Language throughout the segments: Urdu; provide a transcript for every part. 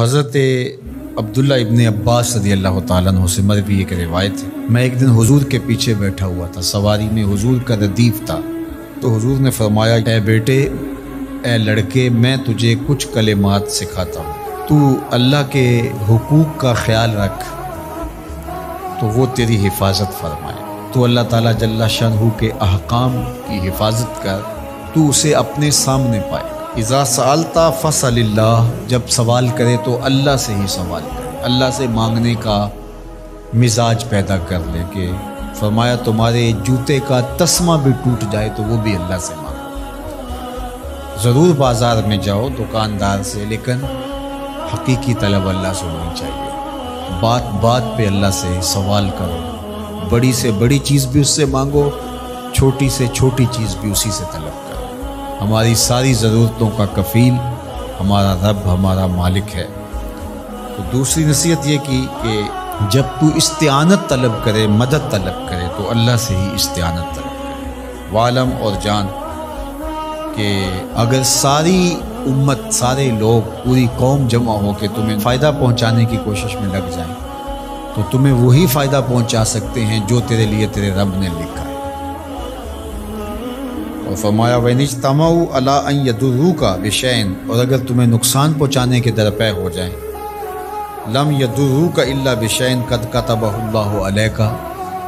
حضرت عبداللہ ابن عباس رضی اللہ تعالیٰ عنہ سے مروی ایک روایت ہے، میں ایک دن حضور کے پیچھے بیٹھا ہوا تھا، سواری میں حضور کا ردیف تھا، تو حضور نے فرمایا، اے بیٹے، اے لڑکے، میں تجھے کچھ کلمات سکھاتا ہوں، تو اللہ کے حقوق کا خیال رکھ تو وہ تیری حفاظت فرمائے۔ تو اللہ تعالیٰ جل شانہ کے احکام کی حفاظت کر، تو اسے اپنے سامنے پائے۔ اذا سألت فسأل اللہ، جب سوال کرے تو اللہ سے ہی سوال کرے، اللہ سے مانگنے کا مزاج پیدا کر لے کہ فرمایا تمہارے جوتے کا تسمہ بھی ٹوٹ جائے تو وہ بھی اللہ سے مانگو۔ ضرور بازار میں جاؤ دکاندار سے، لیکن حقیقی طلب اللہ سے ہونی چاہیے۔ بات بات پہ اللہ سے سوال کرو، بڑی سے بڑی چیز بھی اس سے مانگو، چھوٹی سے چھوٹی چیز بھی اسی سے طلب کرو۔ ہماری ساری ضرورتوں کا کفیل ہمارا رب، ہمارا مالک ہے۔ تو دوسری نصیحت یہ کی کہ جب تو استعانت طلب کرے، مدد طلب کرے، تو اللہ سے ہی استعانت طلب کرے۔ وعلم، اور جان کہ اگر ساری امت، سارے لوگ، پوری قوم جمع ہو کے تمہیں فائدہ پہنچانے کی کوشش میں لگ جائیں تو تمہیں وہی فائدہ پہنچا سکتے ہیں جو تیرے لیے تیرے رب نے لکھا ہے۔ اور فرمایا وَإِنِ اجْتَمَعُوا عَلَىٰ أَن يَضُرُّوكَ بِشَيْءٍ، اور اگر تمہیں نقصان پہنچانے کے درپے ہو جائیں، لَمْ يَضُرُّوكَ إِلَّا بِشَيْءٍ قَدْ كَتَبَهُ اللَّهُ عَلَيْكَ،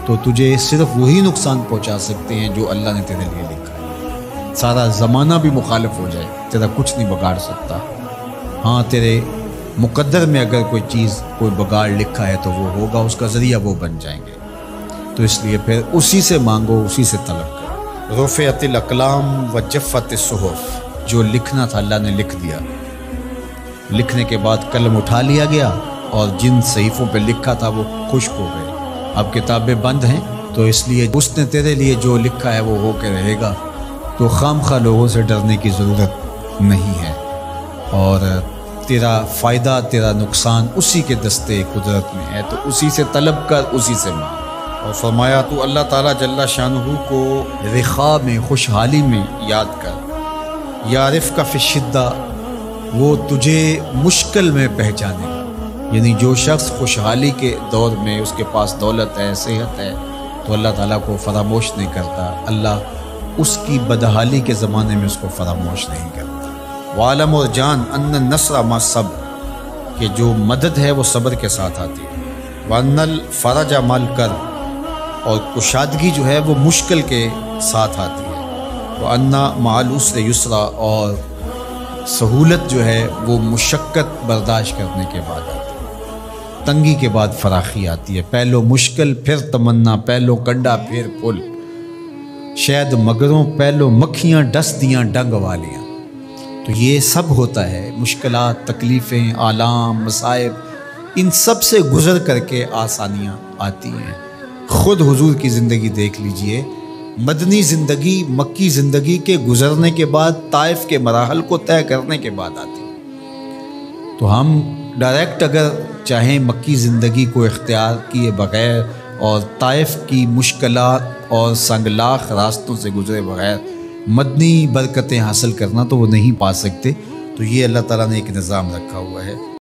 تو تجھے صرف وہی نقصان پہنچا سکتے ہیں جو اللہ نے تیرے لیے لکھا ہے۔ سارا زمانہ بھی مخالف ہو جائے، تیرا کچھ نہیں بگاڑ سکتا۔ ہاں، تیرے مقدر میں اگر کوئی چیز، کوئی بگاڑ لکھا ہے تو وہ ہوگا، اس کا ذریعہ وہ بن جائیں گے۔ تو اس لیے پھر اسی سے مانگو، اسی سے طلب کرو۔ رفعت الاقلام وجفت الصحف، جو لکھنا تھا اللہ نے لکھ دیا، لکھنے کے بعد قلم اٹھا لیا گیا اور جن صحیفوں پہ لکھا تھا وہ خشک ہو گئے، اب کتابیں بند ہیں، تو اس لیے اس نے تیرے لیے جو لکھا ہے وہ ہو کے رہے گا، تو خام خواہ لوگوں سے ڈرنے کی ضرورت نہیں ہے، اور تیرا فائدہ، تیرا نقصان اسی کے دستے قدرت میں ہے، تو اسی سے طلب کر، اسی سے مانگ۔ اور فرمایا تو اللہ تعالیٰ جل شانہ کو رخاء میں، خوشحالی میں یاد کر، یعرفک فی الشدہ، وہ تجھے مشکل میں پہچانے گا۔ یعنی جو شخص خوشحالی کے دور میں اس کے پاس دولت ہے، صحت ہے، تو اللہ تعالیٰ کو فراموش نہیں کرتا، اللہ اس کی بدحالی کے زمانے میں اس کو فراموش نہیں کرتا۔ وعلم، اور جان، ان النصر مع الصبر، کہ جو مدد ہے وہ صبر کے ساتھ آتی ہے۔ وان الفرج مع الکرب، اور کشادگی جو ہے وہ مشکل کے ساتھ آتی ہے۔ وان مع العسر یسرا، اور سہولت جو ہے وہ مشقت برداشت کرنے کے بعد آتی ہے۔ تنگی کے بعد فراخی آتی ہے، پہلو مشکل پھر تمنا، پہلو کنڈا پھر پھول، شاید مگروں پہلو مکھیاں ڈس دیاں ڈنگ والیاں۔ تو یہ سب ہوتا ہے، مشکلات، تکلیفیں، آلام، مصائب، ان سب سے گزر کر کے آسانیاں آتی ہیں۔ خود حضور کی زندگی دیکھ لیجئے، مدنی زندگی مکی زندگی کے گزرنے کے بعد، طائف کے مراحل کو طے کرنے کے بعد آتی ہے۔ تو ہم ڈائریکٹ اگر چاہیں مکی زندگی کو اختیار کیے بغیر اور طائف کی مشکلات اور سنگلاخ راستوں سے گزرے بغیر مدنی برکتیں حاصل کرنا، تو وہ نہیں پا سکتے۔ تو یہ اللہ تعالیٰ نے ایک نظام رکھا ہوا ہے۔